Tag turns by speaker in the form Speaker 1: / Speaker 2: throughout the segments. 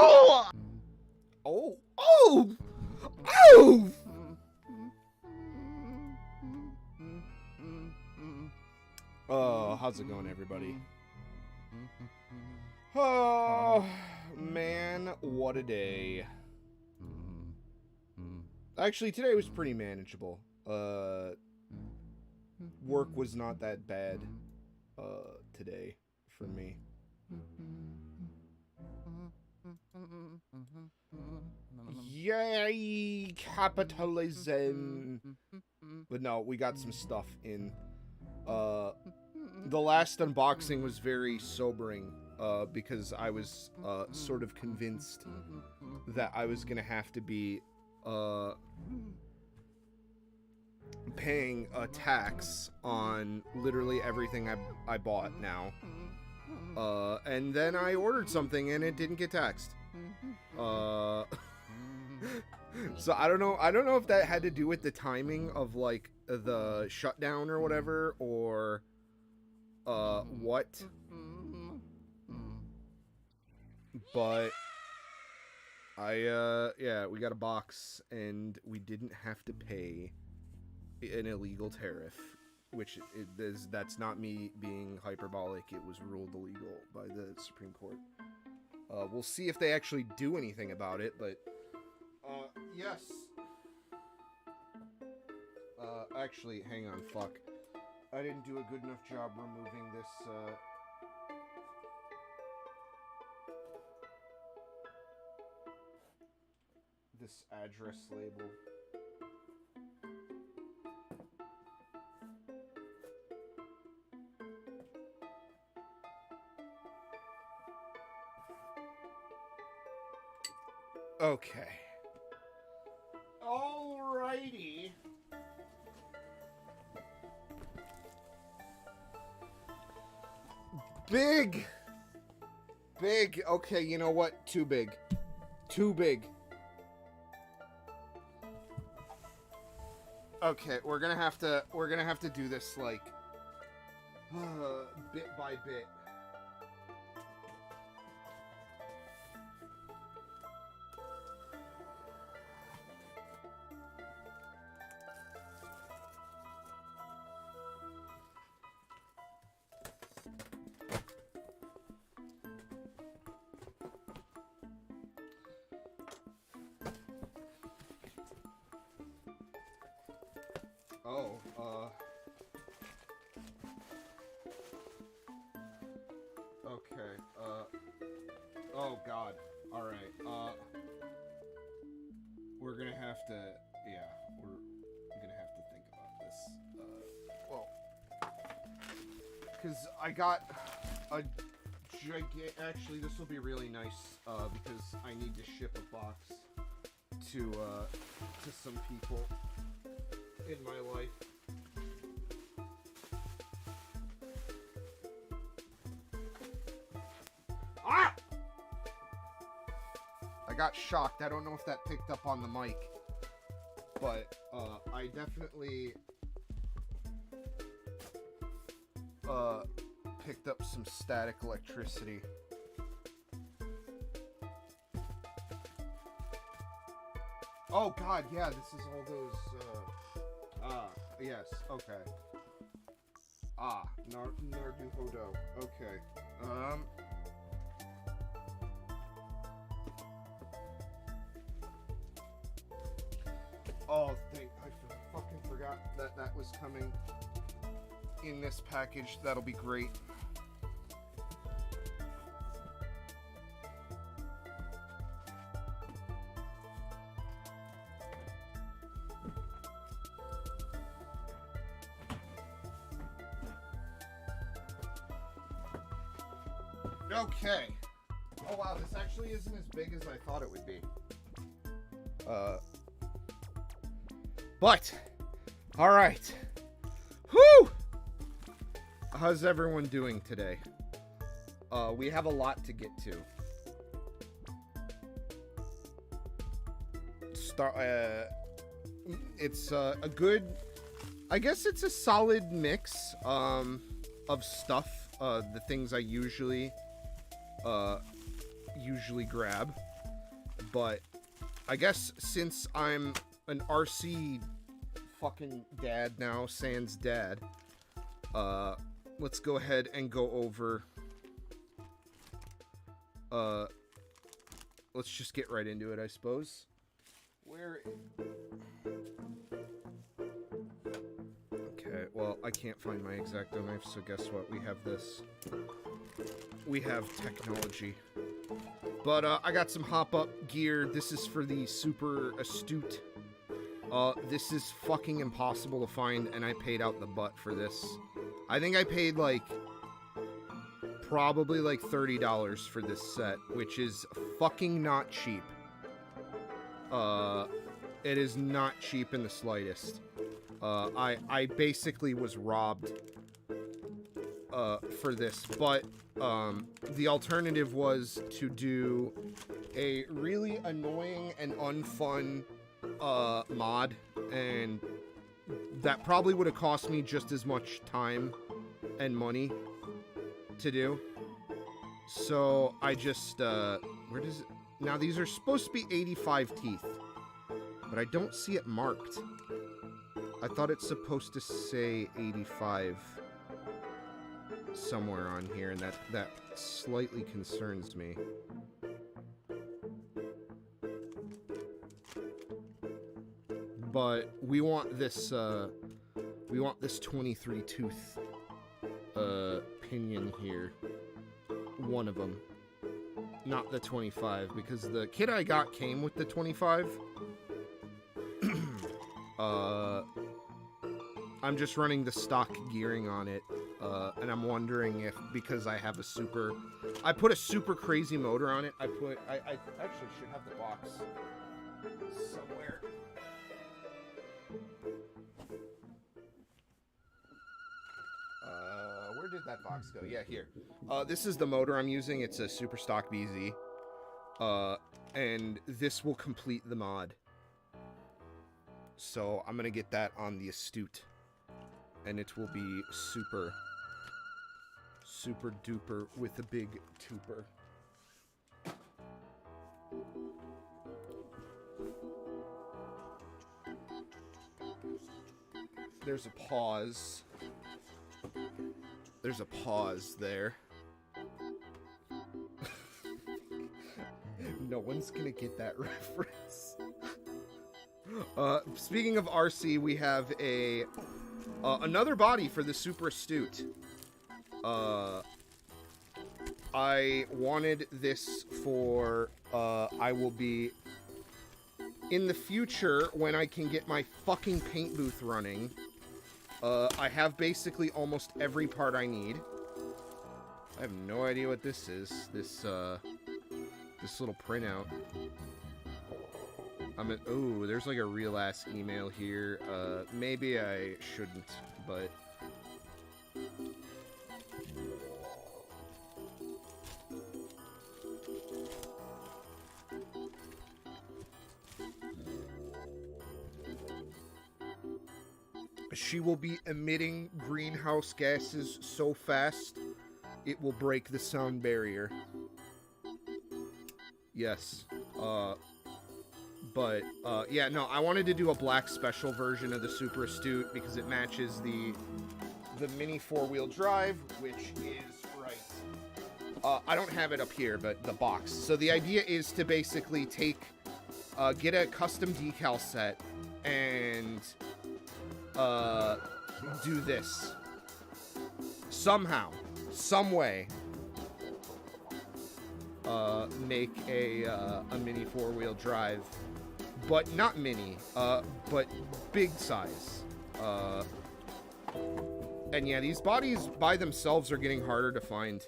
Speaker 1: Oh! Oh! Oh! Oh! How's it going, everybody? Oh, man, what a day. Actually, today was pretty manageable. Work was not that bad, today for me. Yay, capitalism. But no, we got some stuff in. The last unboxing was very sobering, because I was, sort of convinced that I was gonna have to be, paying a tax on literally everything I bought now. And then I ordered something and it didn't get taxed. So I don't know if that had to do with the timing of, like, the shutdown or whatever, or what. But yeah, we got a box and we didn't have to pay an illegal tariff, which that's not me being hyperbolic. It was ruled illegal by the Supreme Court. We'll see if they actually do anything about it, but yes. Actually, hang on, fuck. I didn't do a good enough job removing this address label. Okay. Alrighty. Big. Okay, you know what? Too big. Okay, we're gonna have to do this, like, bit by bit. Okay, oh god, alright, we're gonna have to, yeah, we're gonna have to think about this, well, because I got a actually, this will be really nice, because I need to ship a box to some people in my life. got shocked. I don't know if that picked up on the mic. But, I definitely, picked up some static electricity. Oh, God, yeah, this is all those, yes, okay. Naruhodo, okay. Oh, I fucking forgot that was coming in this package. That'll be great. Okay. Oh wow, this actually isn't as big as I thought it would be. But, alright. Whew! How's everyone doing today? We have a lot to get to. It's a good, I guess it's a solid mix of stuff, the things I usually grab. But I guess since I'm an RC fucking dad now, sans dad, let's go ahead and go over, let's just get right into it, I suppose. Okay, well, I can't find my X-Acto knife, so guess what? We have this. We have technology. But, I got some hop-up gear. This is for the super astute. This is fucking impossible to find, and I paid out the butt for this. I think I paid, like, probably, like, $30 for this set, which is fucking not cheap. It is not cheap in the slightest. I basically was robbed, for this, but, the alternative was to do a really annoying and unfun, mod, and that probably would have cost me just as much time and money to do. So, I just, where does it... Now, these are supposed to be 85 teeth, but I don't see it marked. I thought it's supposed to say 85 somewhere on here, and that slightly concerns me. But we want this 23 tooth pinion here. One of them. Not the 25, because the kit I got came with the 25. I'm just running the stock gearing on it, and I'm wondering if, because I have I put a super crazy motor on it, I actually should have the box somewhere. Where did that box go? Yeah, here. This is the motor I'm using. It's a super stock BZ. And this will complete the mod. So I'm gonna get that on the Astute. And it will be super, super duper with a big tooper. There's a pause. There's a pause there. No one's gonna get that reference. Speaking of RC, we have another body for the Super Astute. I wanted this for, I will be, in the future, when I can get my fucking paint booth running, I have basically almost every part I need. I have no idea what this is, this little printout. Ooh, there's like a real ass email here. Maybe I shouldn't, but... She will be emitting greenhouse gases so fast, it will break the sound barrier. Yes. Yeah, no, I wanted to do a black special version of the Super Astute because it matches the mini four-wheel drive, which is right. I don't have it up here, but the box. So the idea is to basically get a custom decal set and do this somehow, some way. Make a mini four-wheel drive, but not mini, but big size. And yeah, these bodies by themselves are getting harder to find.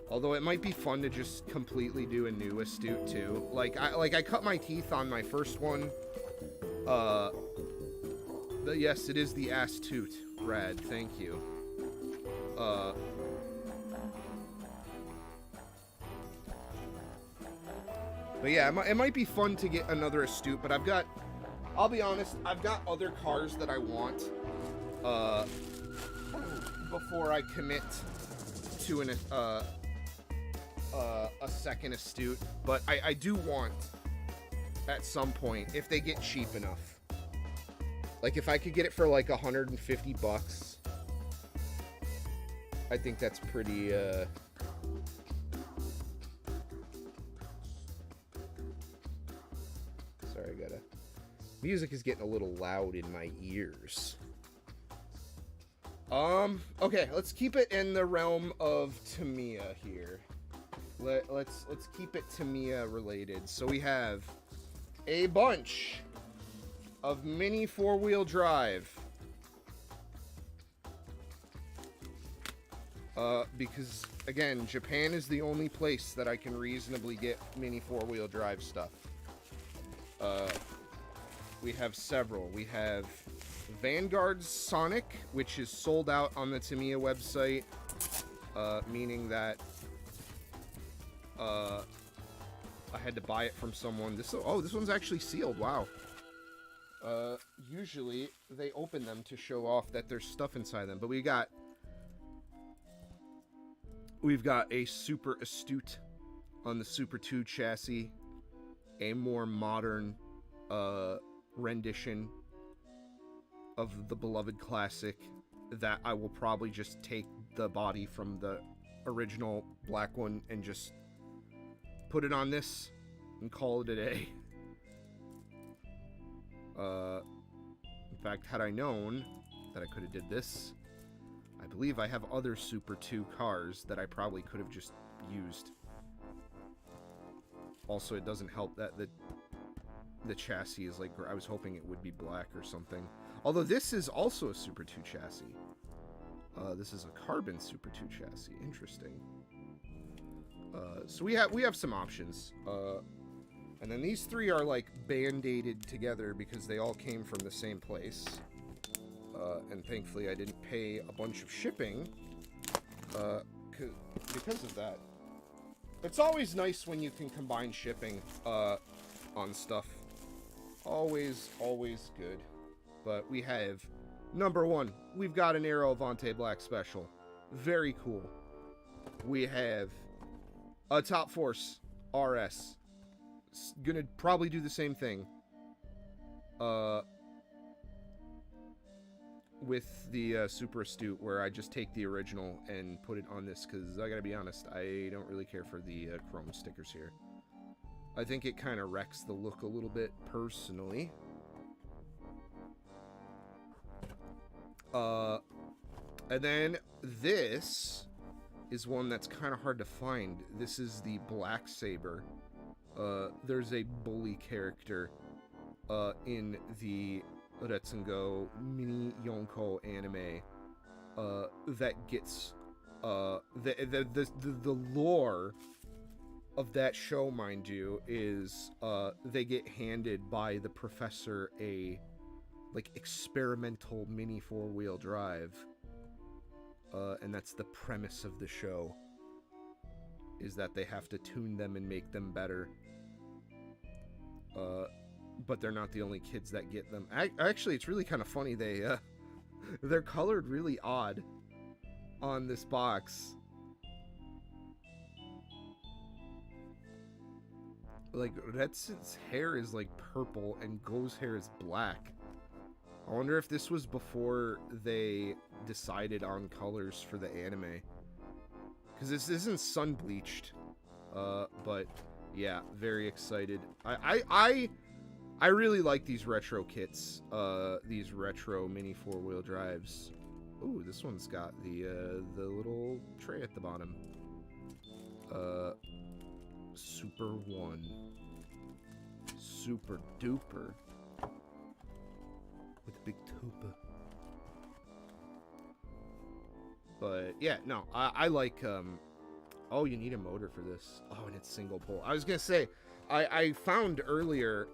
Speaker 1: Although it might be fun to just completely do a new Astute too. Like I cut my teeth on my first one. Yes, it is the Astute. Rad, thank you. But yeah, it might be fun to get another Astute, but I'll be honest, I've got other cars that I want, before I commit to a second Astute. But I do want, at some point, if they get cheap enough, like if I could get it for like $150, I think that's pretty, sorry, music is getting a little loud in my ears. Okay, let's keep it in the realm of Tamiya here. Let's keep it Tamiya related. So we have a bunch of mini four-wheel drive. Because again, Japan is the only place that I can reasonably get mini four-wheel drive stuff. We have several. We have Vanguard's Sonic, which is sold out on the Tamiya website, meaning that I had to buy it from someone. This one's actually sealed. Wow. Usually they open them to show off that there's stuff inside them, but we've got a Super Astute on the Super 2 chassis, a more modern rendition of the beloved classic that I will probably just take the body from the original black one and just put it on this and call it a day. In fact, had I known that I could have did this, I believe I have other Super 2 cars that I probably could have just used. Also, it doesn't help that the chassis is like, I was hoping it would be black or something. Although this is also a Super 2 chassis. This is a carbon Super 2 chassis. Interesting. So we have some options. And then these three are like band-aided together because they all came from the same place. And thankfully I didn't pay a bunch of shipping because of that. It's always nice when you can combine shipping on stuff. Always good. But we have, number one, we've got an Aero Avante Black Special. Very cool. We have a Top Force RS. Gonna probably do the same thing. With the Super Astute, where I just take the original and put it on this, because I gotta be honest, I don't really care for the chrome stickers here. I think it kind of wrecks the look a little bit, personally. And then this is one that's kind of hard to find. This is the Black Saber. There's a bully character in the Retsungo Mini Yonko anime that gets the lore of that show, mind you, is they get handed by the professor a like experimental mini four-wheel drive, and that's the premise of the show, is that they have to tune them and make them better. But they're not the only kids that get them. Actually, it's really kind of funny. They They're colored really odd on this box. Like, Retson's hair is like purple and Go's hair is black. I wonder if this was before they decided on colors for the anime. Because this isn't sun bleached. But yeah, very excited. I really like these retro kits. These retro mini 4-wheel drives. Ooh, this one's got the little tray at the bottom. Super 1. Super duper. With a big tuba. But yeah, no, I like oh, you need a motor for this. Oh, and it's single pole. I was gonna say, I found earlier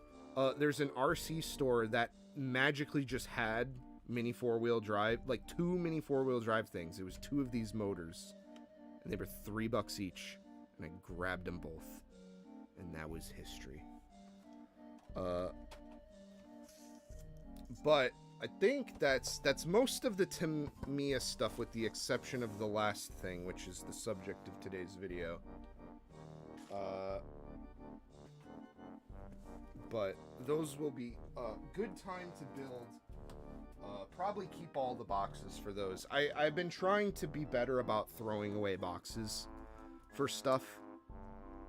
Speaker 1: there's an RC store that magically just had mini 4-wheel drive, like 2 mini 4-wheel drive things. It was 2 of these motors, and they were $3 each, and I grabbed them both, and that was history. But I think that's most of the Tamiya stuff, with the exception of the last thing, which is the subject of today's video. But those will be a good time to build. Probably keep all the boxes for those. I've been trying to be better about throwing away boxes for stuff.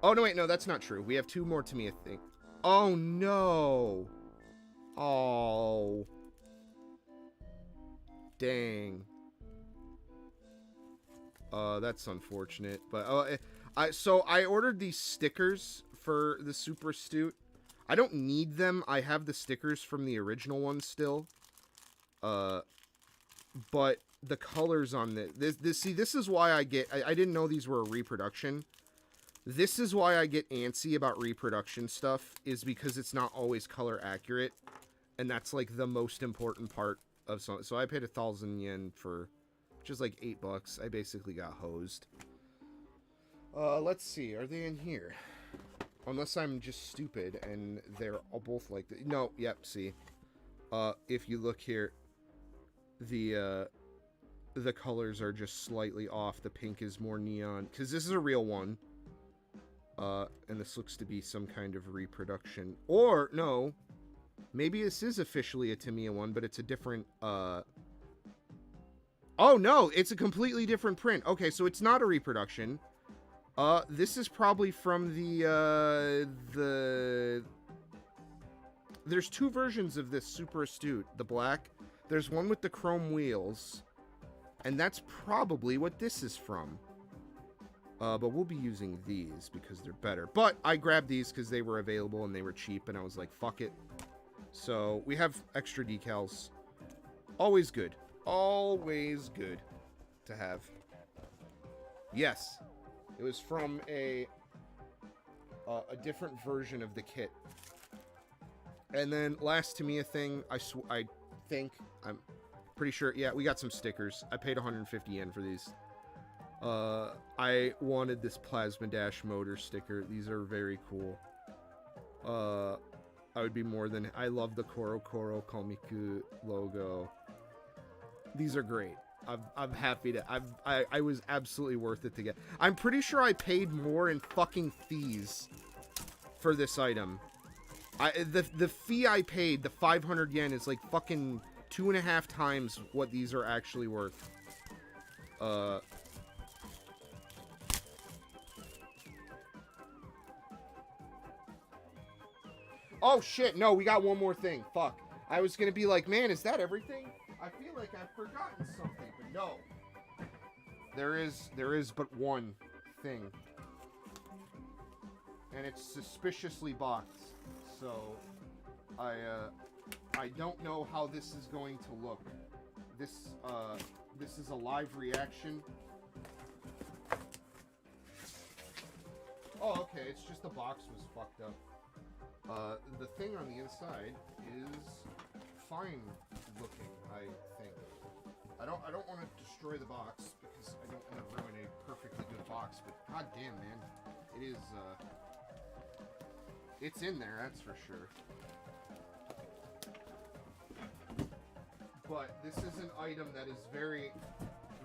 Speaker 1: Oh, no, wait, no, that's not true. We have 2 more Tamiya things. Oh, no. Oh. Dang. That's unfortunate. But so I ordered these stickers for the Super Astute. I don't need them. I have the stickers from the original one still. But the colors on this see, this is why I didn't know these were a reproduction. This is why I get antsy about reproduction stuff, is because it's not always color accurate, and that's like the most important part of something. So I paid 1,000 yen for, which is like $8. I basically got hosed. Let's see, are they in here? Unless I'm just stupid and they're all both like that. No, yep, see. If you look here, the colors are just slightly off. The pink is more neon, because this is a real one. And this looks to be some kind of reproduction. Or, no, maybe this is officially a Tamiya one, but it's a different, Oh, no, it's a completely different print. Okay, so it's not a reproduction. This is probably from there's 2 versions of this Super Astute. The black. There's one with the chrome wheels. And that's probably what this is from. But we'll be using these because they're better. But I grabbed these because they were available and they were cheap, and I was like, fuck it. So we have extra decals. Always good. Always good to have. Yes. It was from a different version of the kit. And then last Tamiya thing, I think, I'm pretty sure, yeah, we got some stickers. I paid 150 yen for these. I wanted this Plasma Dash motor sticker. These are very cool. I would be more than... I love the Koro Koro Komiku logo. These are great. I'm happy to... I was absolutely worth it to get. I'm pretty sure I paid more in fucking fees for this item. The fee I paid, the 500 yen, is like fucking 2.5 times what these are actually worth. Oh shit, no, we got one more thing. Fuck. I was gonna be like, man, is that everything? I feel like I've forgotten something, but no. There is but one thing. And it's suspiciously boxed. So I don't know how this is going to look. This is a live reaction. Oh, okay, it's just the box was fucked up. The thing on the inside is fine looking, I think. I don't want to destroy the box because I don't want to ruin a perfectly good box, but goddamn, man, it is, it's in there, that's for sure. But this is an item that is very,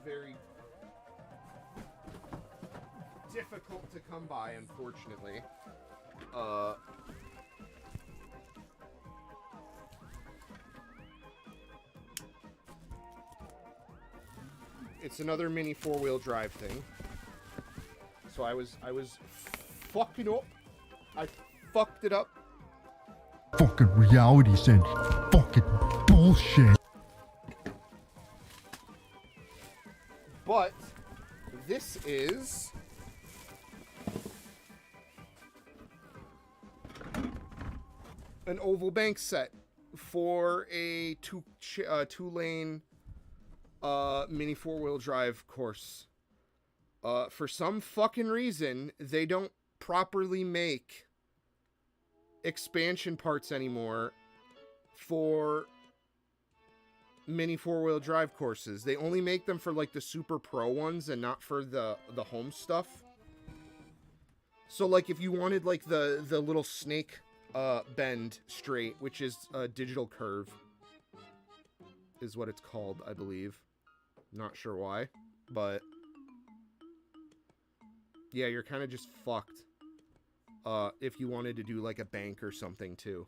Speaker 1: very difficult to come by, unfortunately. It's another mini 4-wheel drive thing. So I was fucking up. I fucked it up.
Speaker 2: Fucking reality sense. Fucking bullshit.
Speaker 1: But this is an oval bank set for a two-lane mini 4-wheel drive course. For some fucking reason, they don't properly make expansion parts anymore for mini 4-wheel drive courses. They only make them for like the super pro ones and not for the home stuff. So like if you wanted like the little snake bend straight, which is a digital curve is what it's called, I believe. Not sure why, but yeah, you're kind of just fucked if you wanted to do like a bank or something too.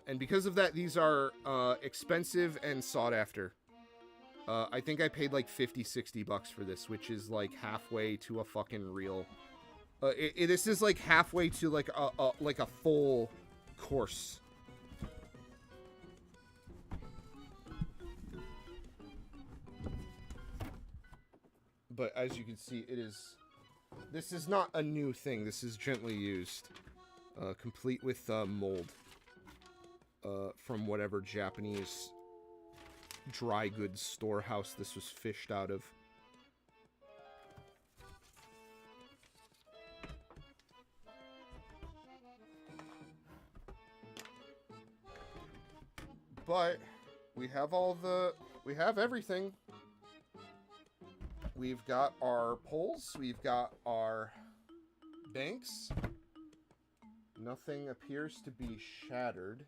Speaker 1: And because of that, these are expensive and sought after. I think I paid like 50-60 bucks for this, which is like halfway to a fucking real. This is like halfway to like a full course. But as you can see, this is not a new thing. This is gently used, complete with mold. From whatever Japanese dry goods storehouse this was fished out of. But we have everything. We've got our poles, we've got our banks. Nothing appears to be shattered.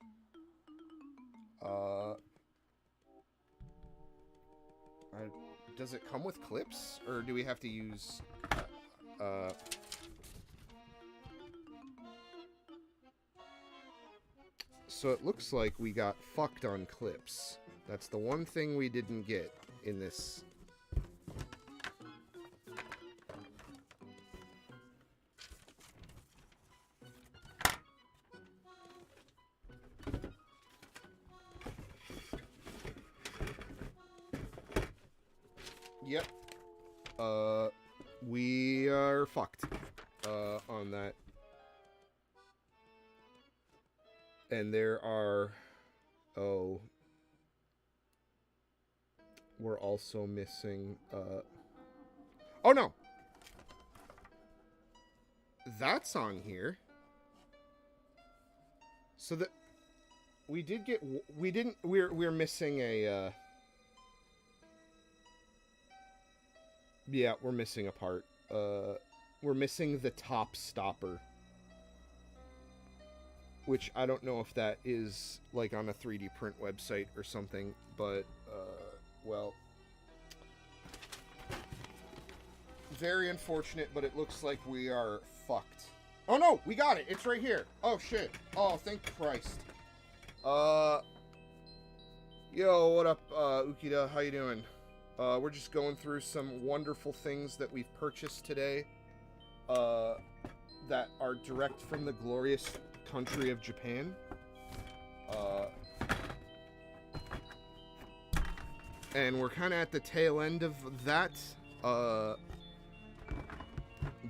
Speaker 1: Does it come with clips, or do we have to use, So it looks like we got fucked on clips. That's the one thing we didn't get in this. Yep. We are fucked on that. And there are... Oh. We're also missing... Oh, no! That's on here. So that... We did get... We didn't... We're missing a... Yeah, we're missing a part. We're missing the top stopper. Which I don't know if that is, like, on a 3D print website or something, but, well... Very unfortunate, but it looks like we are fucked. Oh no! We got it! It's right here! Oh shit! Oh, thank Christ. Yo, what up, Ukida? How you doing? We're just going through some wonderful things that we've purchased today, that are direct from the glorious country of Japan. And we're kind of at the tail end of that,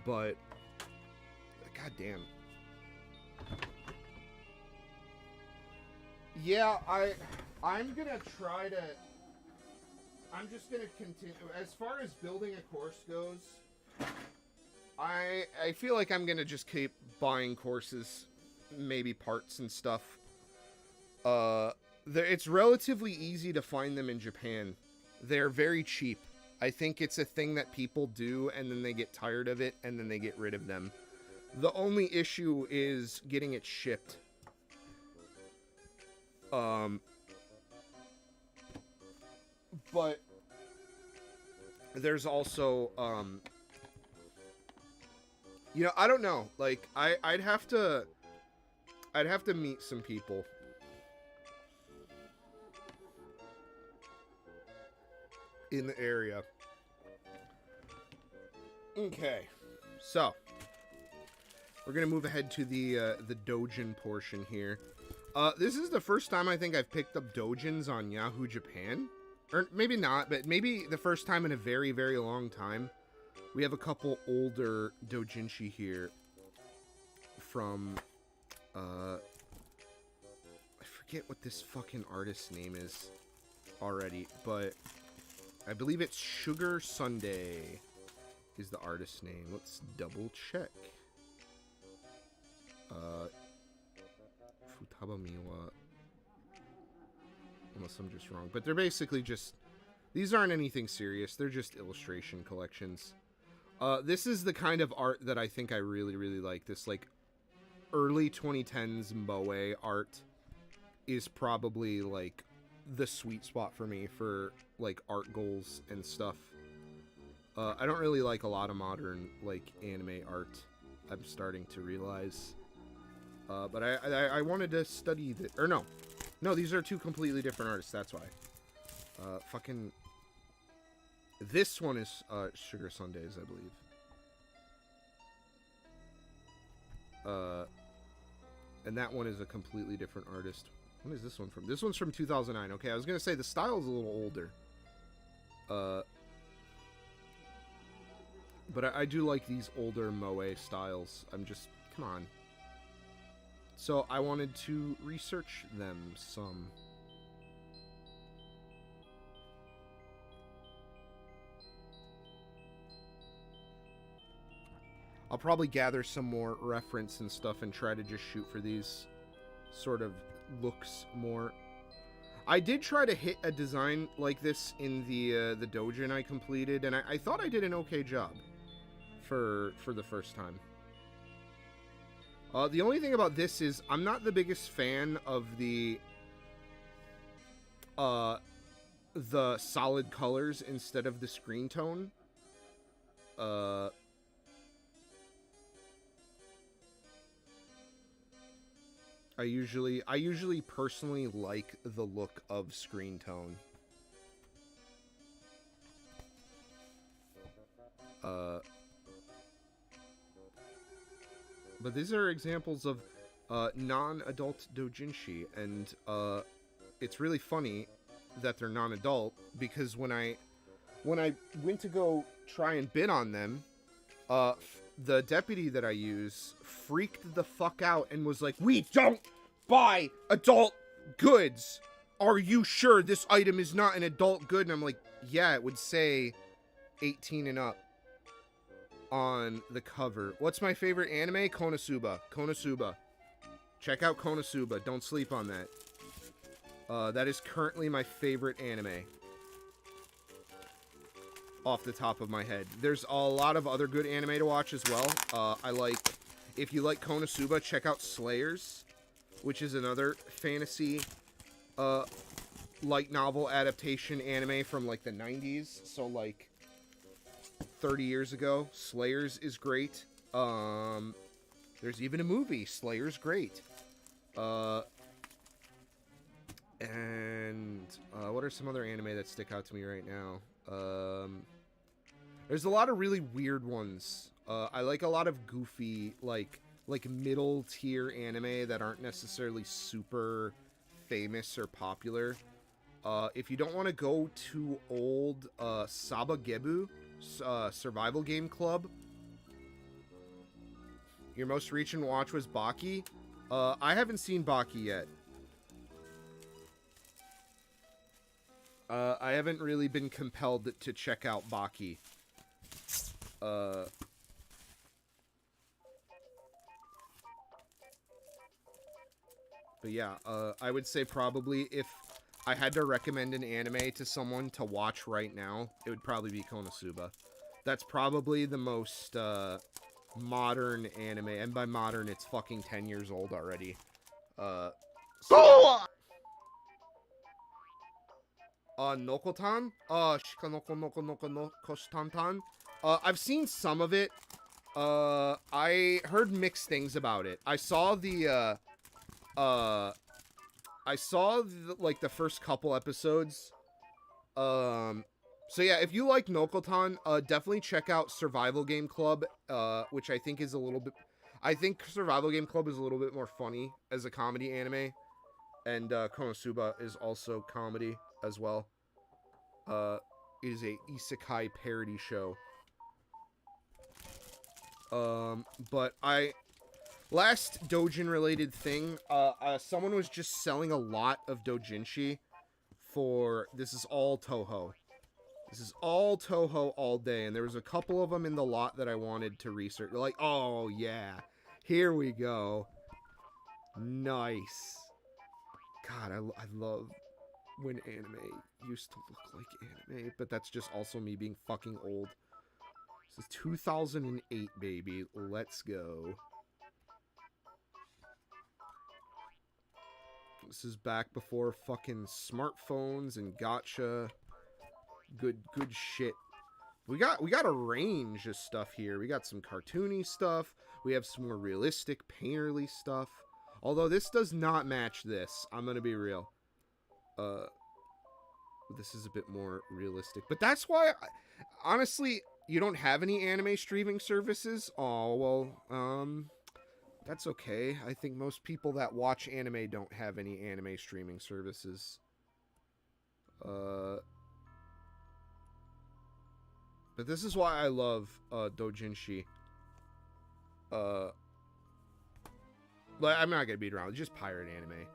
Speaker 1: but, goddamn. Yeah, I'm gonna try to... I'm just gonna continue. As far as building a course goes, I feel like I'm gonna just keep buying courses, maybe parts and stuff. It's relatively easy to find them in Japan. They're very cheap. I think it's a thing that people do, and then they get tired of it, and then they get rid of them. The only issue is getting it shipped. But there's also, you know, I don't know. Like, I'd have to meet some people. In the area. Okay, so we're gonna move ahead to the Dojin portion here. This is the first time I think I've picked up Dojins on Yahoo Japan, or maybe not, but maybe the first time in a very, very long time. We have a couple older doujinshi here from I forget what this fucking artist's name is already, but I believe it's Sugar Sunday is the artist's name. Let's double check. Futaba Miwa. Unless I'm just wrong. But they're basically just... These aren't anything serious. They're just illustration collections. This is the kind of art that I think I really, really like. This, like, early 2010s Moe art is probably, like, the sweet spot for me for, like, art goals and stuff. I don't really like a lot of modern, like, anime art. I'm starting to realize. But I wanted to study the... Or no. No, these are two completely different artists. That's why. Fucking... This one is Sugar Sundays, I believe. And that one is a completely different artist. When is this one from? This one's from 2009. Okay, I was going to say the style is a little older. But I do like these older Moe styles. I'm just... Come on. So I wanted to research them some. I'll probably gather some more reference and stuff and try to just shoot for these sort of looks more. I did try to hit a design like this in the doujin I completed, and I thought I did an okay job for the first time. The only thing about this is I'm not the biggest fan of the solid colors instead of the screen tone. I usually personally like the look of screen tone. But these are examples of non-adult doujinshi, and it's really funny that they're non-adult because when I went to go try and bid on them, the deputy that I use freaked the fuck out and was like, "We don't buy adult goods. Are you sure this item is not an adult good?" And I'm like, "Yeah, it would say 18 and up on the cover." What's my favorite anime? Konosuba. Konosuba. Check out Konosuba. Don't sleep on that. That is currently my favorite anime. Off the top of my head. There's a lot of other good anime to watch as well. If you like Konosuba, check out Slayers, which is another fantasy light novel adaptation anime from like the 90s. So like 30 years ago. Slayers is great. There's even a movie. Slayer's great. And what are some other anime that stick out to me right now? There's a lot of really weird ones. I like a lot of goofy, like middle tier anime that aren't necessarily super famous or popular. If you don't want to go too old, Sabagebu, Survival Game Club. Your most recent watch was Baki. I haven't seen Baki yet. I haven't really been compelled to check out Baki. But yeah, I would say probably if I had to recommend an anime to someone to watch right now, it would probably be Konosuba. That's probably the most modern anime, and by modern, it's fucking 10 years old already. So Nokotan? Shikanoko Noko Noko no Koshitantan? I've seen some of it. I heard mixed things about it. I saw the, like, the first couple episodes. So yeah, if you like Nokotan, definitely check out Survival Game Club, which I think is a little bit... I think Survival Game Club is a little bit more funny as a comedy anime. And, Konosuba is also comedy as well. It is a isekai parody show. But last Dojin related thing, someone was just selling a lot of doujinshi for, this is all Toho. This is all Toho all day, and there was a couple of them in the lot that I wanted to research. Like, oh yeah, here we go. Nice. God, I love when anime used to look like anime, but that's just also me being fucking old. This is 2008, baby. Let's go. This is back before fucking smartphones and gacha. Good shit. We got a range of stuff here. We got some cartoony stuff. We have some more realistic, painterly stuff. Although this does not match this. I'm gonna be real. This is a bit more realistic. But that's why, honestly, you don't have any anime streaming services? Oh, well, that's okay. I think most people that watch anime don't have any anime streaming services. But this is why I love, doujinshi. Like, I'm not gonna beat around. It's just pirate anime.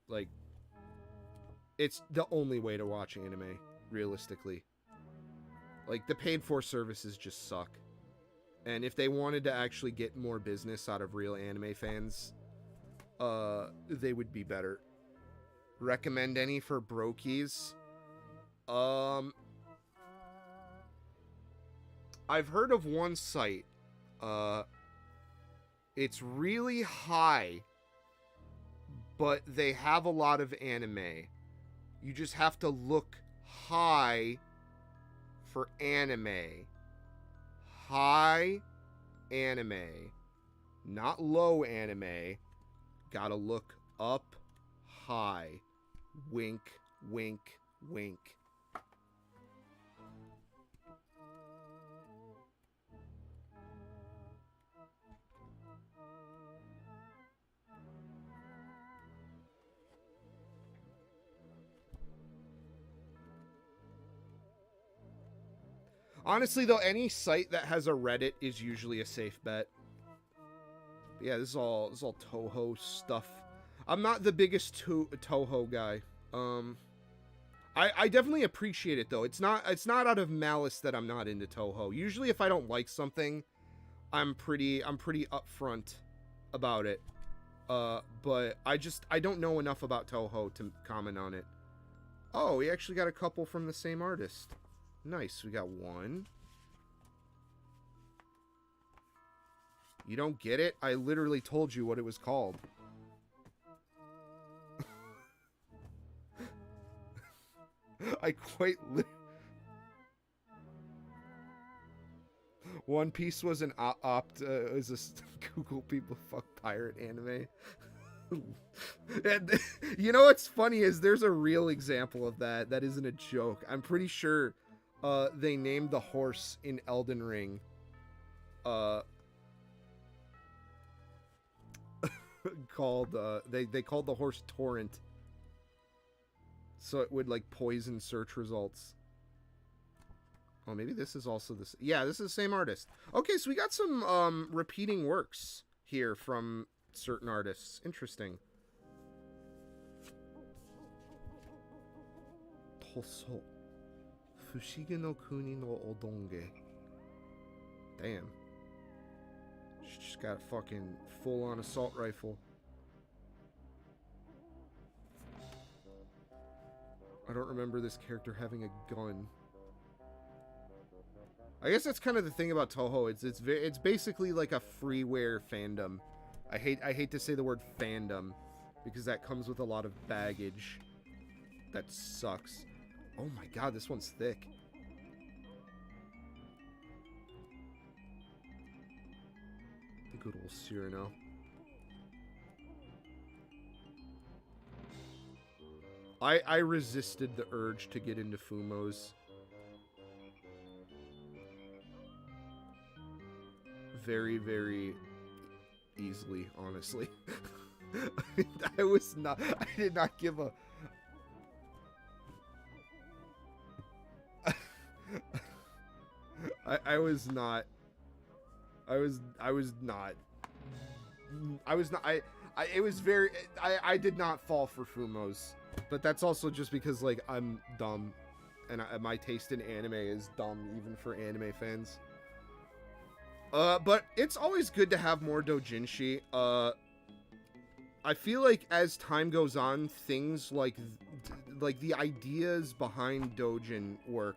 Speaker 1: Like, it's the only way to watch anime, realistically. Like, the paid-for services just suck. And if they wanted to actually get more business out of real anime fans, they would be better. Recommend any for brokies? I've heard of one site. It's really high, but they have a lot of anime. You just have to look high for anime. High anime. Not low anime. Gotta look up high. Wink, wink, wink. Honestly, though, any site that has a Reddit is usually a safe bet. But yeah, this is all Toho stuff. I'm not the biggest Toho guy. I definitely appreciate it though. It's not out of malice that I'm not into Toho. Usually, if I don't like something, I'm pretty upfront about it. But I don't know enough about Toho to comment on it. Oh, we actually got a couple from the same artist. Nice, we got one. You don't get it? I literally told you what it was called. I quite One Piece was an is a Google people fuck pirate anime. And you know what's funny is there's a real example of that. That isn't a joke. I'm pretty sure they named the horse in Elden Ring called they called the horse Torrent, so it would like poison search results. Oh, maybe this is also this. Yeah, this is the same artist. Okay, so we got some repeating works here from certain artists. Interesting. Toso. Fushigi no Kuni no Odonge. Damn. She's got a fucking full-on assault rifle. I don't remember this character having a gun. I guess that's kind of the thing about Toho. It's basically like a freeware fandom. I hate to say the word fandom because that comes with a lot of baggage. That sucks. Oh my god, this one's thick. The good old Cyrano. I resisted the urge to get into Fumos. Very, very easily, honestly. I did not give a... I did not fall for Fumos. But that's also just because, like, I'm dumb. And my taste in anime is dumb, even for anime fans. But it's always good to have more doujinshi. I feel like as time goes on, things like the ideas behind doujin work,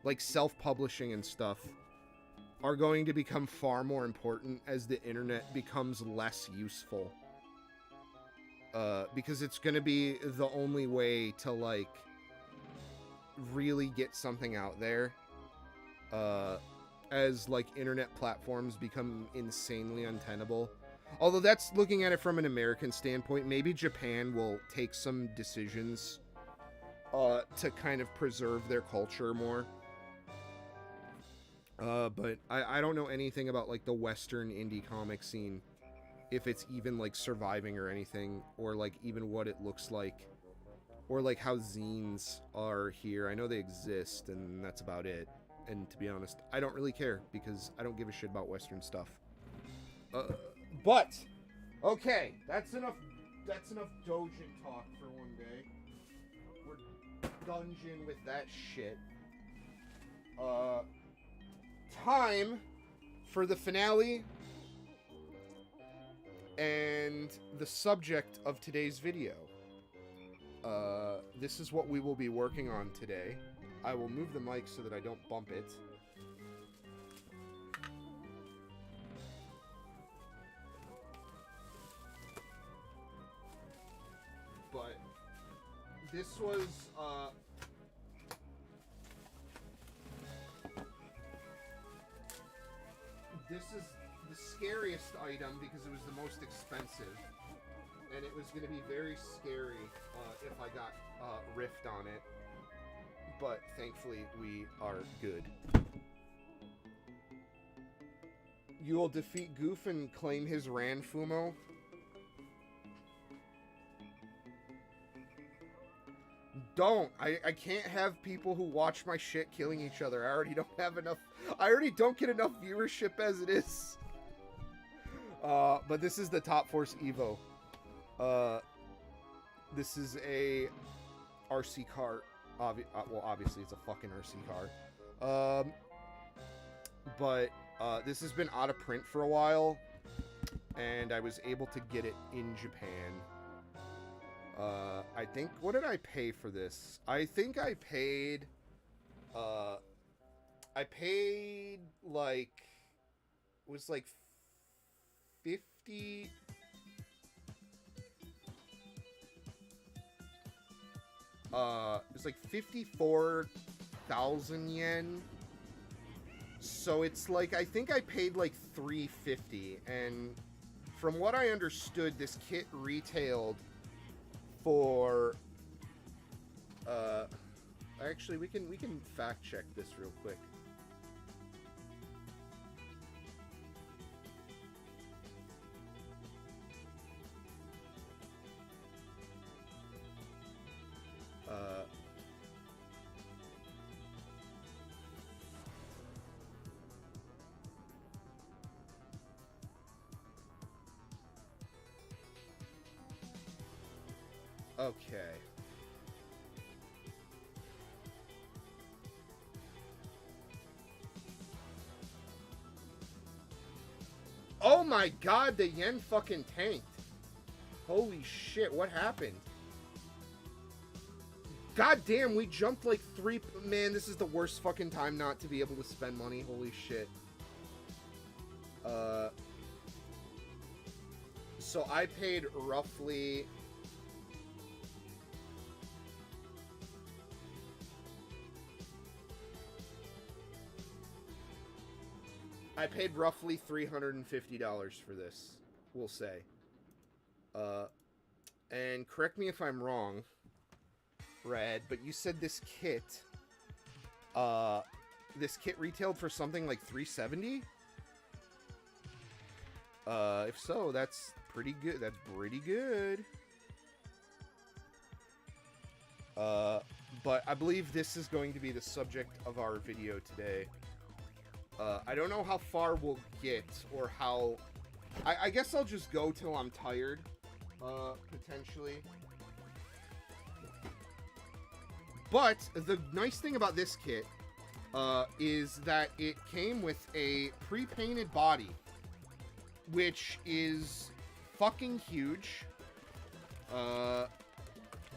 Speaker 1: like self-publishing and stuff, are going to become far more important as the internet becomes less useful. Because it's going to be the only way to, like, really get something out there. As, like, internet platforms become insanely untenable. Although that's looking at it from an American standpoint. Maybe Japan will take some decisions to kind of preserve their culture more. But I don't know anything about, like, the Western indie comic scene. If it's even, like, surviving or anything. Or, like, even what it looks like. Or, like, how zines are here. I know they exist, and that's about it. And to be honest, I don't really care, because I don't give a shit about Western stuff. But, okay, that's enough doujin talk for one day. We're dungeon with that shit. Time for the finale and the subject of today's video. This is what we will be working on today. I will move the mic so that I don't bump it. But this was, this is the scariest item because it was the most expensive. And it was going to be very scary if I got riffed on it. But thankfully, we are good. You will defeat Goof and claim his Ran Fumo. Don't. I can't have people who watch my shit killing each other. I already don't have enough. I already don't get enough viewership as it is. But this is the Top Force Evo. This is a RC car. Well, obviously it's a fucking RC car. But this has been out of print for a while, and I was able to get it in Japan. I think, what did I pay for this? I think I paid, like, it was like 50... it's like 54,000 yen. So it's like, I think I paid like 350, and from what I understood, this kit retailed for actually we can fact check this real quick. Okay. Oh my god, the yen fucking tanked. Holy shit, what happened? God damn, we jumped like 3... Man, this is the worst fucking time not to be able to spend money. Holy shit. So I paid roughly... I paid roughly $350 for this, we'll say. And correct me if I'm wrong, Red, but you said this kit retailed for something like $370? If so, that's pretty good. That's pretty good. But I believe this is going to be the subject of our video today. I don't know how far we'll get, or how... I guess I'll just go till I'm tired, potentially. But the nice thing about this kit is that it came with a pre-painted body, which is fucking huge.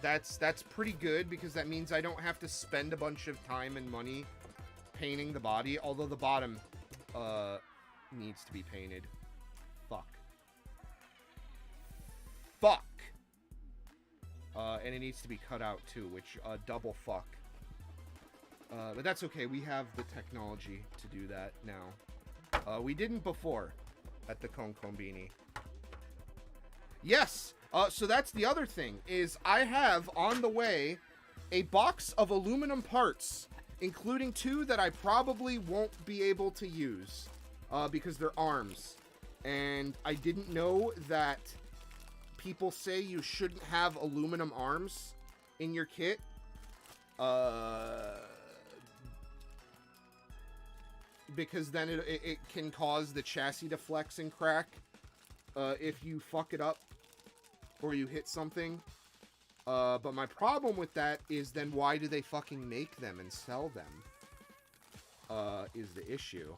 Speaker 1: That's pretty good, because that means I don't have to spend a bunch of time and money painting the body, although the bottom needs to be painted. Fuck. And it needs to be cut out too, which double fuck. But that's okay, we have the technology to do that now. We didn't before at the Konkombini. Yes! So that's the other thing, is I have on the way a box of aluminum parts, including 2 that I probably won't be able to use, because they're arms. And I didn't know that people say you shouldn't have aluminum arms in your kit. Because then it can cause the chassis to flex and crack if you fuck it up or you hit something. But my problem with that is, then why do they fucking make them and sell them? Is the issue.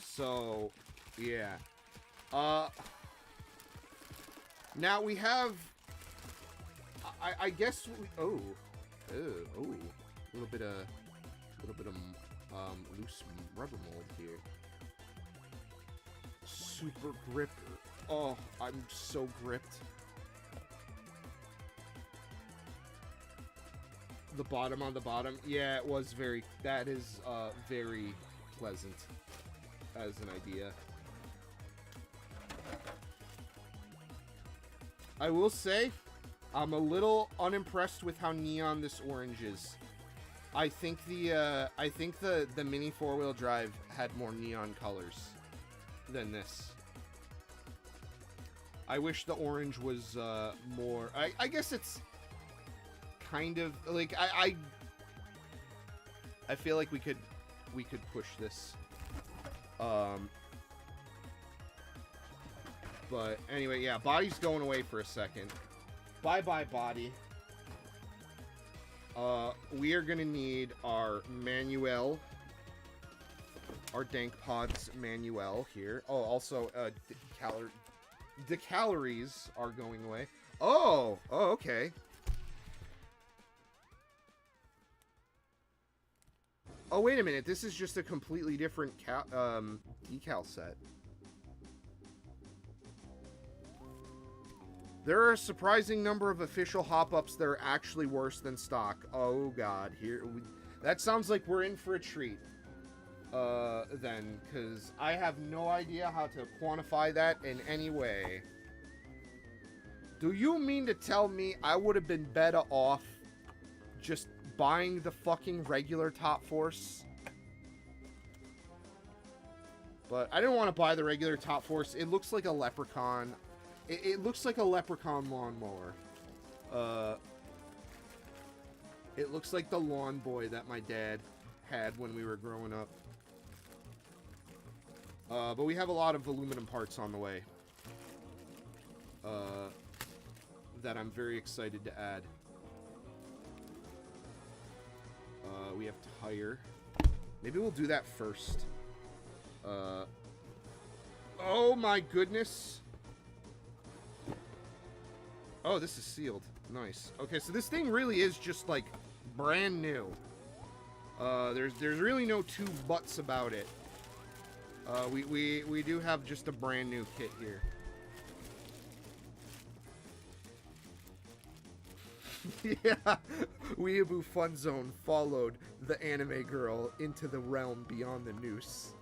Speaker 1: So, yeah. Now we have... I guess we... Oh, a little bit of loose rubber mold here. Super grip. Oh, I'm so gripped. The bottom on the bottom. Yeah, it was very... That is very pleasant as an idea. I will say, I'm a little unimpressed with how neon this orange is. I think the mini 4-wheel drive had more neon colors than this. I wish the orange was more... I guess it's kind of like I feel like we could push this. But anyway, yeah, body's going away for a second. Bye-bye, body. We are gonna need our manual. Our Dank Pods manual here. Oh, also, the calories are going away. Oh, okay. Oh, wait a minute. This is just a completely different decal set. There are a surprising number of official hop-ups that are actually worse than stock. Oh, God. That sounds like we're in for a treat. Then, because I have no idea how to quantify that in any way. Do you mean to tell me I would have been better off just buying the fucking regular Top Force? But I didn't want to buy the regular Top Force. It looks like a Leprechaun. It looks like a Leprechaun lawnmower. It looks like the lawn boy that my dad had when we were growing up. But we have a lot of aluminum parts on the way. That I'm very excited to add. We have tire. Maybe we'll do that first. Oh my goodness. Oh, this is sealed. Nice. Okay, so this thing really is just, like, brand new. There's really no two buts about it. We do have just a brand new kit here. Yeah, WEEABOO-FUNZONE followed the anime girl into the realm beyond the noose.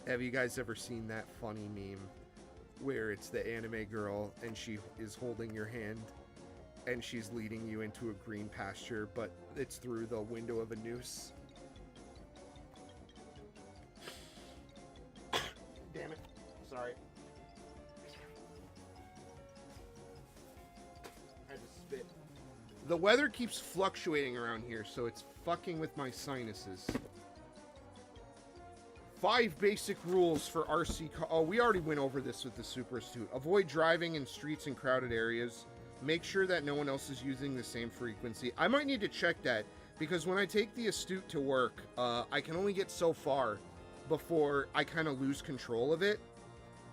Speaker 1: Have you guys ever seen that funny meme where it's the anime girl and she is holding your hand and she's leading you into a green pasture, but it's through the window of a noose? Damn it. Sorry. I just spit. The weather keeps fluctuating around here, so it's fucking with my sinuses. 5 basic rules for RC car. Oh, we already went over this with the Super Astute. Avoid driving in streets and crowded areas. Make sure that no one else is using the same frequency. I might need to check that, because when I take the Astute to work, I can only get so far before I kind of lose control of it.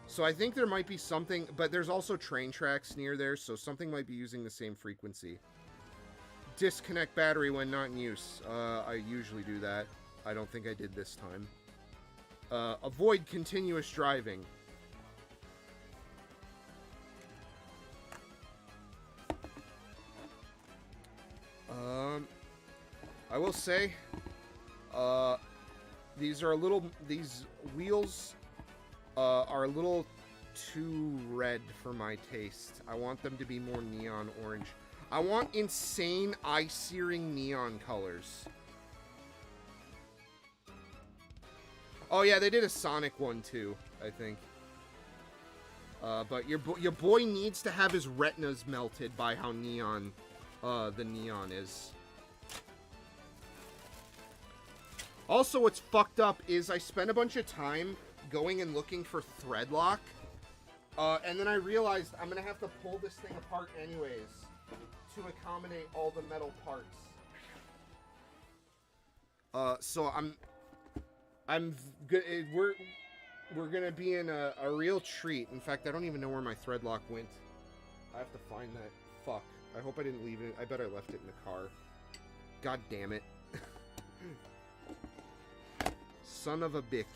Speaker 1: So I think there might be something, but there's also train tracks near there, so something might be using the same frequency. Disconnect battery when not in use. I usually do that. I don't think I did this time. Avoid continuous driving. I will say, these wheels are a little too red for my taste. I want them to be more neon orange. I want insane eye-searing neon colors. Oh yeah, they did a Sonic one too, I think. But your boy needs to have his retinas melted by how neon the neon is. Also, what's fucked up is I spent a bunch of time going and looking for thread lock, and then I realized I'm gonna have to pull this thing apart anyways to accommodate all the metal parts. So we're gonna be in a real treat. In fact, I don't even know where my thread lock went. I have to find that. Fuck. I hope I didn't leave it. I bet I left it in the car. God damn it. Son of a bick.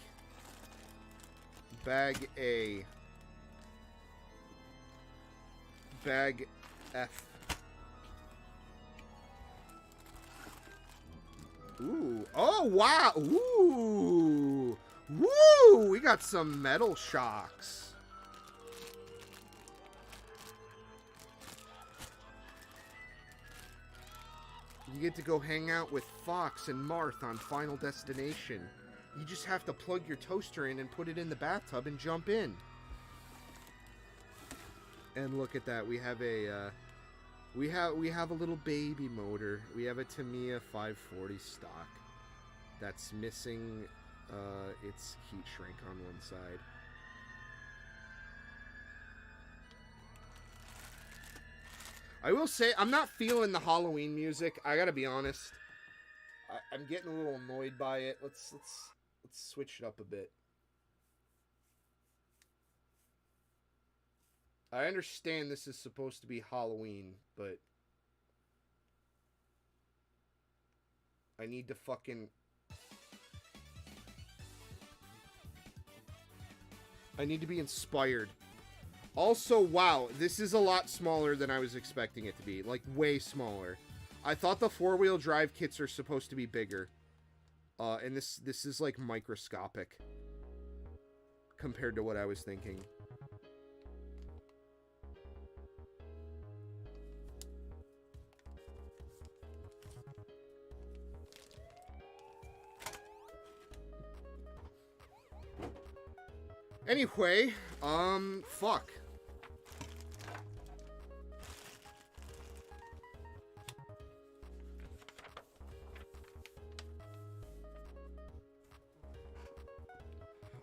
Speaker 1: Bag A. Bag F. Ooh. Oh, wow. Ooh. Woo! We got some metal shocks. You get to go hang out with Fox and Marth on Final Destination. You just have to plug your toaster in and put it in the bathtub and jump in. And look at that. We have a we have a little baby motor. We have a Tamiya 540 stock that's missing its heat shrink on one side. I will say, I'm not feeling the Halloween music. I gotta be honest. I'm getting a little annoyed by it. Let's switch it up a bit. I understand this is supposed to be Halloween, but I need to fucking... I need to be inspired. Also, wow, this is a lot smaller than I was expecting it to be. Like, way smaller. I thought the four-wheel drive kits are supposed to be bigger. And this is, like, microscopic compared to what I was thinking. Anyway, fuck.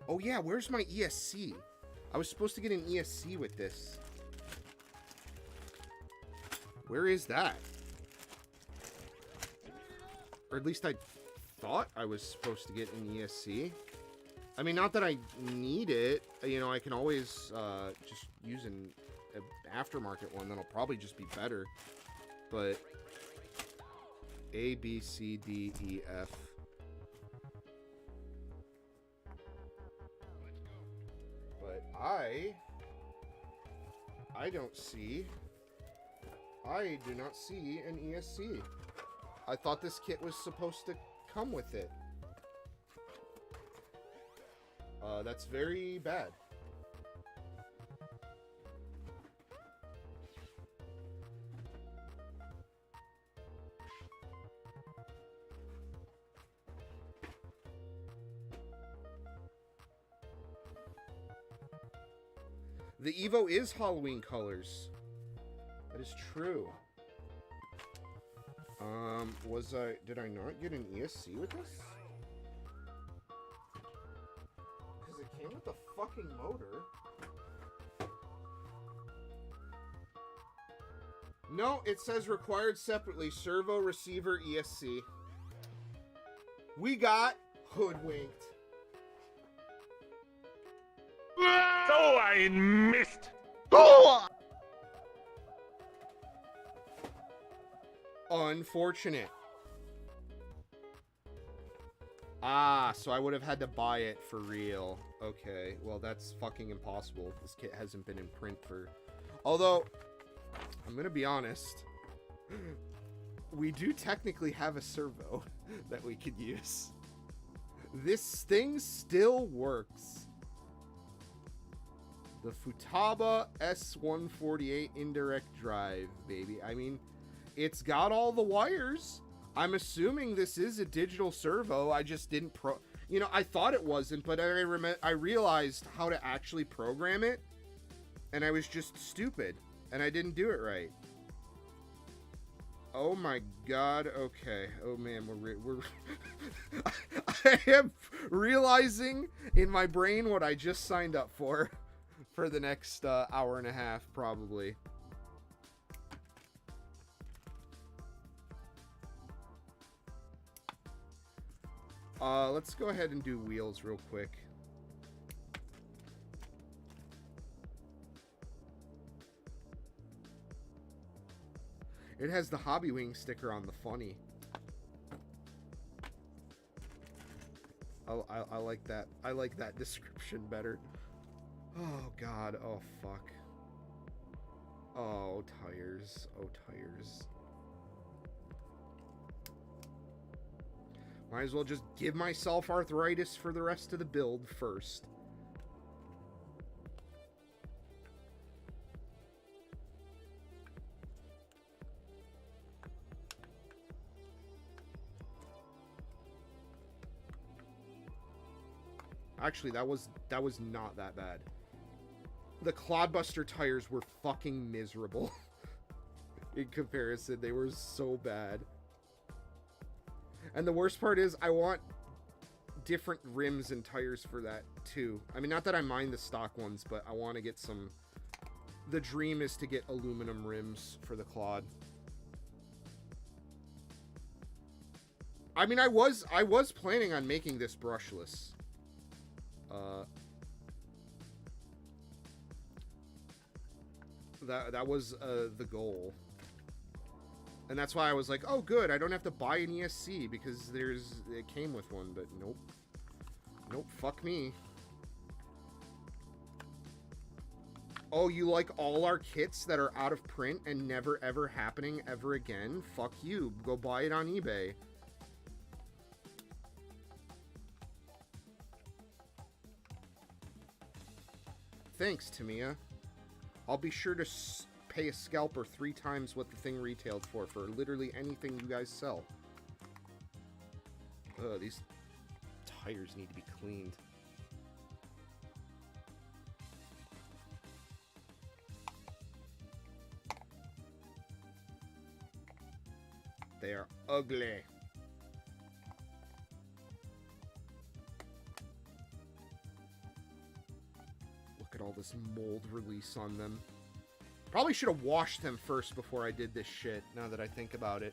Speaker 1: Oh yeah, where's my ESC? I was supposed to get an ESC with this. Where is that? Or at least I thought I was supposed to get an ESC. I mean, not that I need it. You know, I can always just use an aftermarket one that'll probably just be better. But A, B, C, D, E, F. But I I don't see. I do not see an ESC. I thought this kit was supposed to come with it. That's very bad. The Evo is Halloween colors. That is true. Did I not get an ESC with this? Because it came with the fucking motor. No, it says required separately. Servo, receiver, ESC. We got hoodwinked.
Speaker 3: So I missed.
Speaker 1: Unfortunate. Ah, so I would have had to buy it for real. Okay, well that's fucking impossible. This kit hasn't been in print for... Although, I'm gonna be honest. We do technically have a servo that we could use. This thing still works. The Futaba S148 indirect drive, baby. I mean, it's got all the wires. I'm assuming this is a digital servo. I just didn't you know, I thought it wasn't, but I realized how to actually program it, and I was just stupid, and I didn't do it right. Oh my god, okay. Oh man, we're I am realizing in my brain what I just signed up for the next hour and a half, probably. Let's go ahead and do wheels real quick. It has the Hobby Wing sticker on the funny. I like that. I like that description better. Oh god, oh fuck. Oh, tires. Oh, tires. Might as well just give myself arthritis for the rest of the build first. Actually, that was not that bad. The Clodbuster tires were fucking miserable. In comparison, they were so bad. And the worst part is, I want different rims and tires for that, too. I mean, not that I mind the stock ones, but I want to get some... The dream is to get aluminum rims for the Clod. I mean, I was planning on making this brushless. That was the goal. And that's why I was like, oh good, I don't have to buy an ESC because it came with one, but nope. Nope, fuck me. Oh, you like all our kits that are out of print and never ever happening ever again? Fuck you, go buy it on eBay. Thanks, Tamiya. I'll be sure to pay a scalper 3 times what the thing retailed for literally anything you guys sell. These tires need to be cleaned. They are ugly. Look at all this mold release on them. Probably should have washed them first before I did this shit, now that I think about it.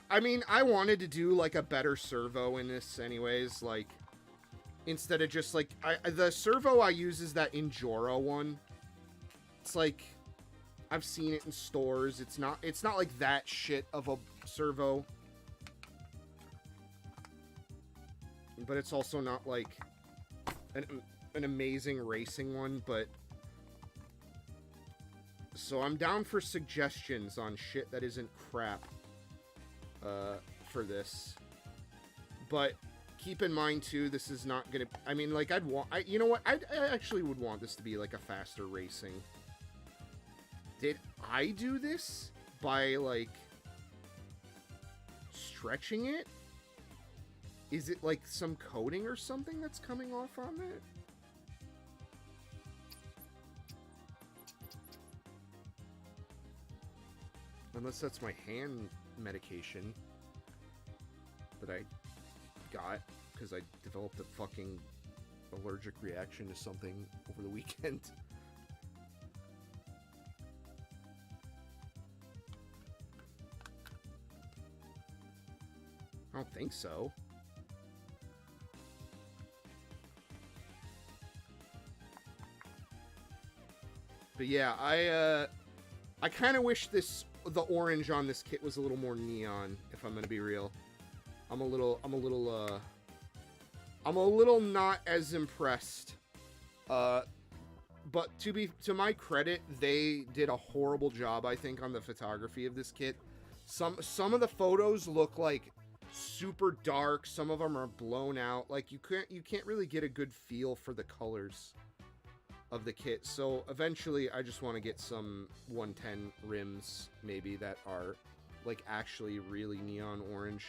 Speaker 1: I mean, I wanted to do, like, a better servo in this anyways, like, instead of just, like, the servo I use is that Injoro one. it's like I've seen it in stores. It's not like that shit of a servo. But it's also not like an amazing racing one, but so I'm down for suggestions on shit that isn't crap for this. But keep in mind too, this is not gonna, I mean, like, you know what, I actually would want this to be like a faster racing. Did I do this by like stretching it? Is it like some coating or something that's coming off on it? Unless that's my hand medication that I got because I developed a fucking allergic reaction to something over the weekend. I don't think so. But yeah, I kind of wish the orange on this kit was a little more neon, if I'm gonna be real. I'm a little not as impressed. But to my credit, they did a horrible job, I think, on the photography of this kit. Some of the photos look like super dark. Some of them are blown out. Like you can't really get a good feel for the colors of the kit. So eventually I just want to get some 110 rims maybe that are like actually really neon orange.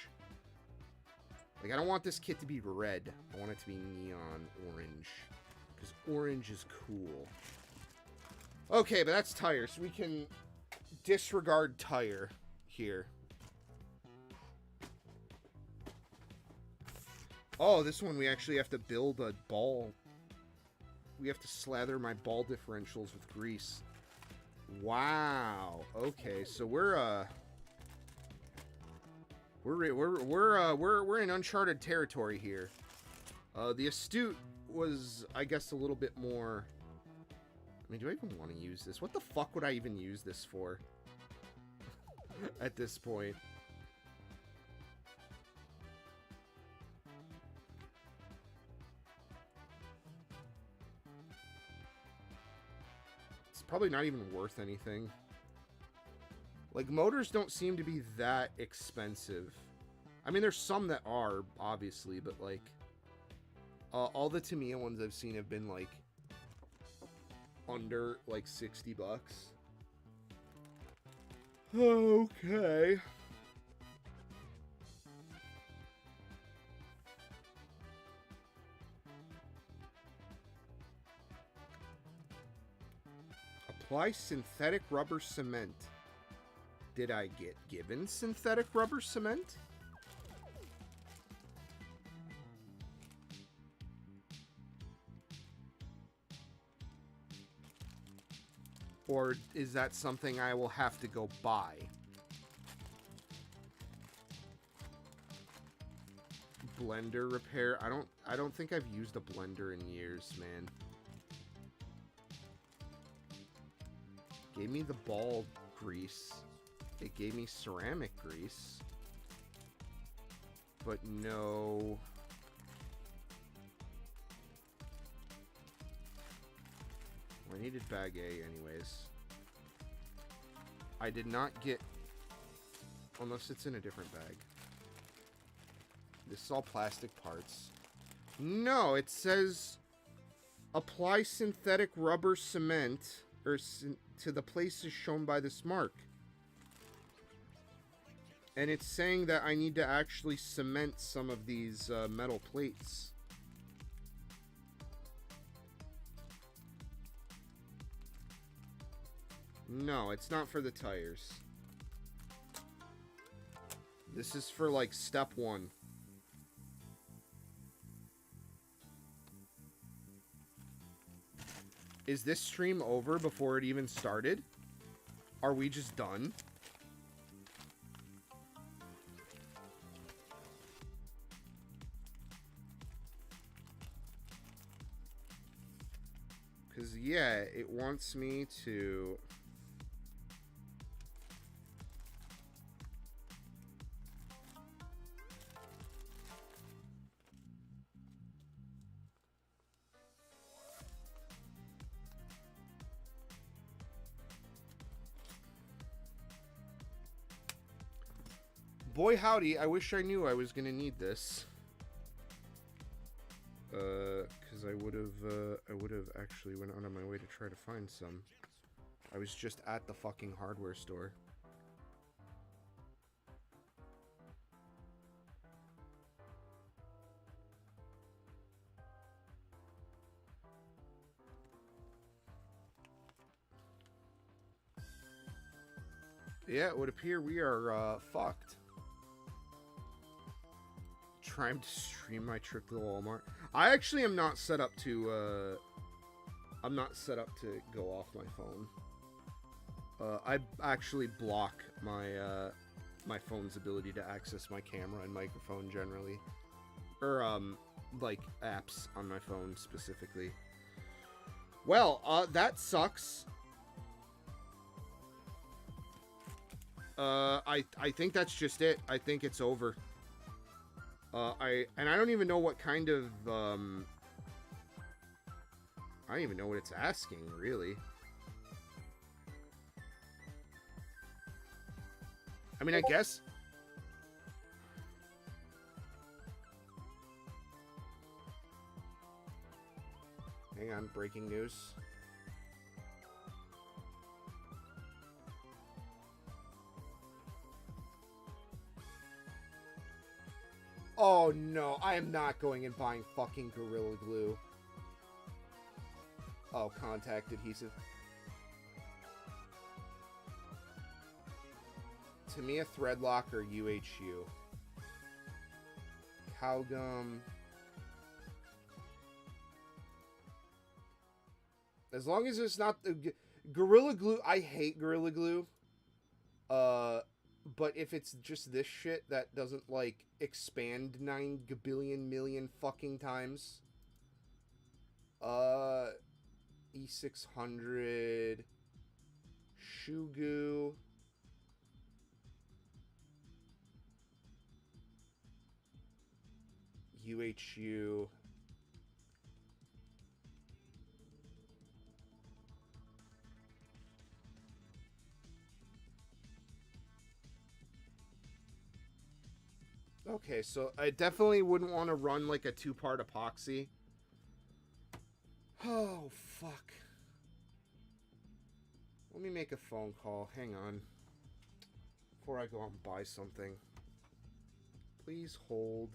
Speaker 1: Like I don't want this kit to be red. I want it to be neon orange because orange is cool. Okay, but that's tire, so we can disregard tire here. Oh, this one we actually have to build a ball. We have to slather my ball differentials with grease. Wow. Okay, so we're in uncharted territory here. The Astute was, I guess, a little bit more. I mean, do I even want to use this? What the fuck would I even use this for? At this point. Probably not even worth anything. Like, motors don't seem to be that expensive. I mean, there's some that are, obviously, but, like, all the Tamiya ones I've seen have been, like, under, like, 60 bucks. Okay. Apply synthetic rubber cement. Did I get given synthetic rubber cement? Or is that something I will have to go buy? Blender repair. I don't think I've used a blender in years, man. Gave me the ball grease. It gave me ceramic grease. But no. I needed bag A anyways. I did not get, unless it's in a different bag. This is all plastic parts. No, it says apply synthetic rubber cement or to the places shown by this mark. And it's saying that I need to actually cement some of these metal plates. No, it's not for the tires. This is for, like, step 1. Is this stream over before it even started? Are we just done? Because, yeah, it wants me to... Boy howdy, I wish I knew I was gonna need this. Because I would have actually went out of my way to try to find some. I was just at the fucking hardware store. Yeah, it would appear we are, fucked. Trying to stream my trip to the Walmart. I actually am not set up to, I'm not set up to go off my phone. I actually block my, my phone's ability to access my camera and microphone generally. Or, like, apps on my phone specifically. Well, that sucks. I think that's just it. I think it's over. I don't even know what kind of, I don't even know what it's asking, really. I mean, I guess... Hang on, breaking news. Oh no, I am not going and buying fucking Gorilla Glue. Oh, contact adhesive. Tamiya Thread Locker UHU. Cowgum. As long as it's not the Gorilla Glue, I hate Gorilla Glue. But if it's just this shit that doesn't, like, expand 9 gabillion million fucking times. E600. Shugu. UHU. Okay, so I definitely wouldn't want to run like a 2-part epoxy. Oh, fuck. Let me make a phone call. Hang on. Before I go out and buy something. Please hold.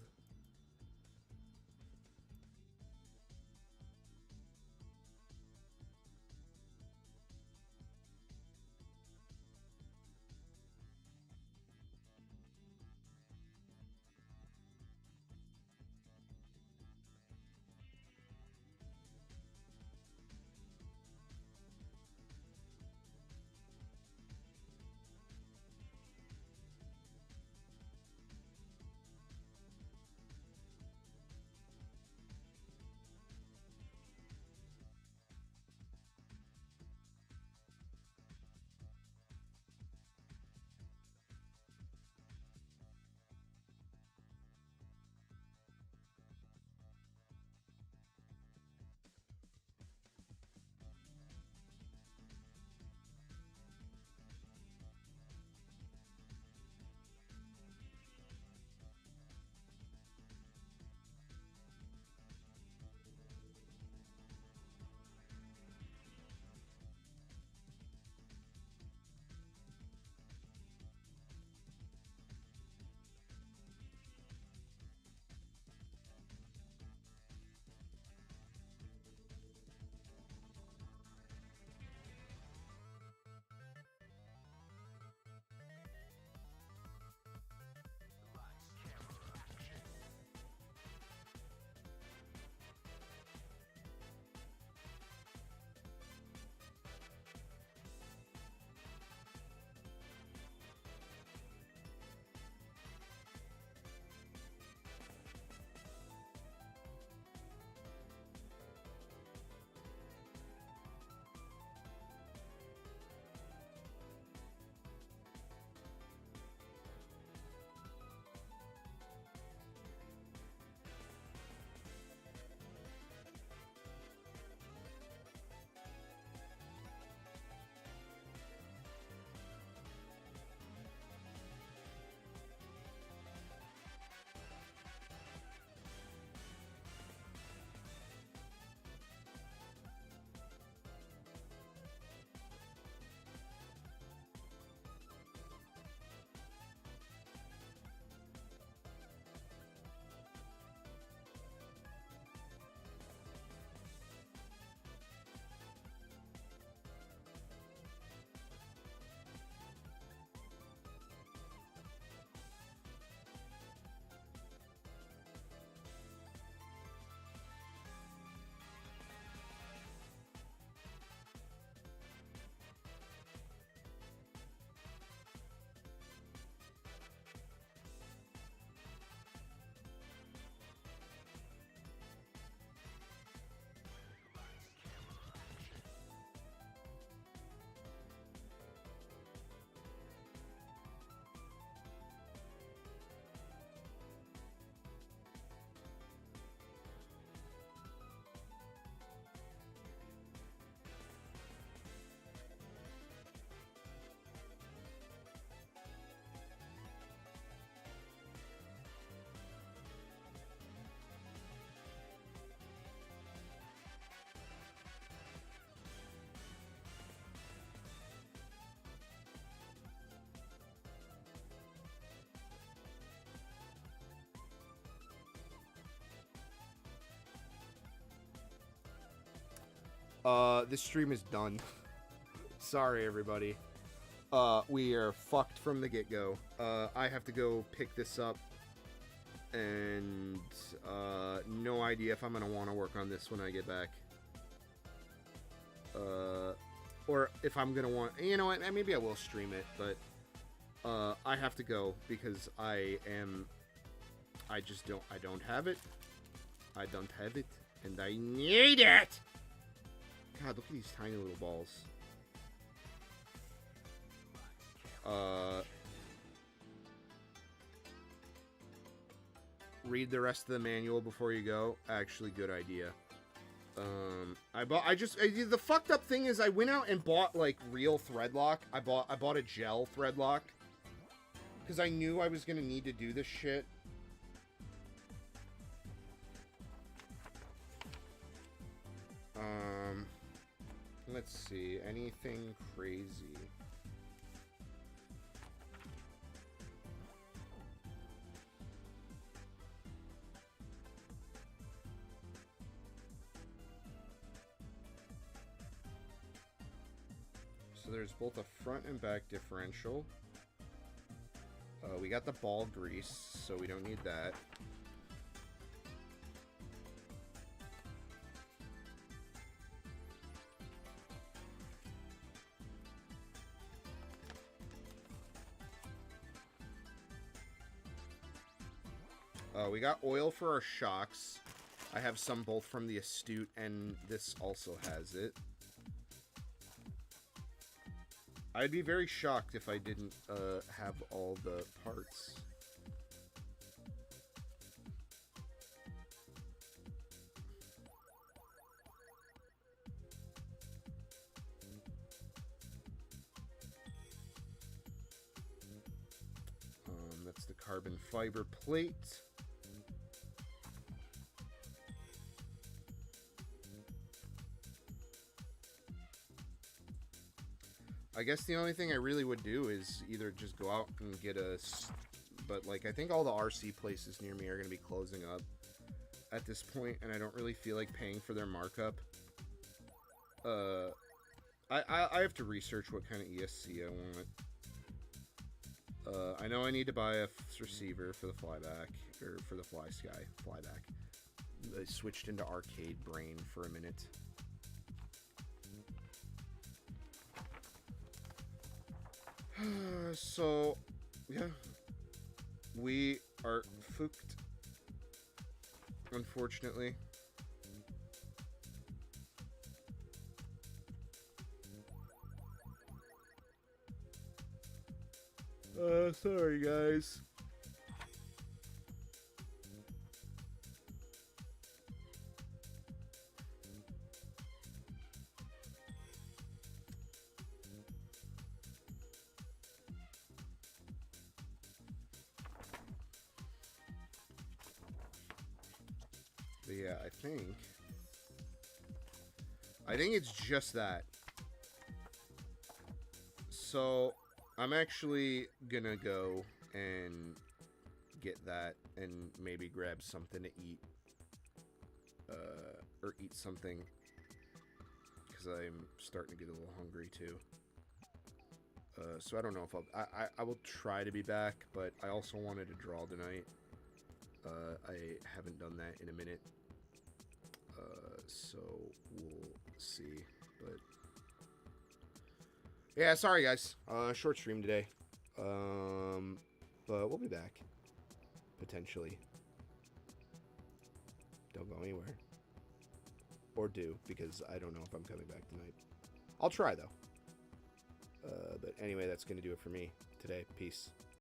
Speaker 1: This stream is done. Sorry, everybody. We are fucked from the get-go. I have to go pick this up, and no idea if I'm gonna want to work on this when I get back. Or if I'm gonna want, you know what, maybe I will stream it, but I have to go because I don't have it. I don't have it, and I need it! God, look at these tiny little balls. Read the rest of the manual before you go. Actually, good idea. The fucked up thing is I went out and bought, like, real thread lock. I bought a gel thread lock. Because I knew I was gonna need to do this shit. Let's see. Anything crazy? So there's both a front and back differential. We got the ball grease, so we don't need that. We got oil for our shocks. I have some both from the Astute, and this also has it. I'd be very shocked if I didn't have all the parts. That's the carbon fiber plate. I guess the only thing I really would do is either just go out and get a... But, like, I think all the RC places near me are going to be closing up at this point, and I don't really feel like paying for their markup. I have to research what kind of ESC I want. I know I need to buy a receiver for the flyback, or for the flyback. I switched into arcade brain for a minute. So, yeah, we are fucked, unfortunately. Sorry, guys. But yeah, I think it's just that. So, I'm actually gonna go and get that and maybe grab something to eat. Or eat something. Because I'm starting to get a little hungry too. So I don't know if I will try to be back, but I also wanted to draw tonight. I haven't done that in a minute. So we'll see. But yeah, sorry guys. Short stream today. But we'll be back. Potentially. Don't go anywhere. Or do, because I don't know if I'm coming back tonight. I'll try though. But anyway, that's gonna do it for me today. Peace.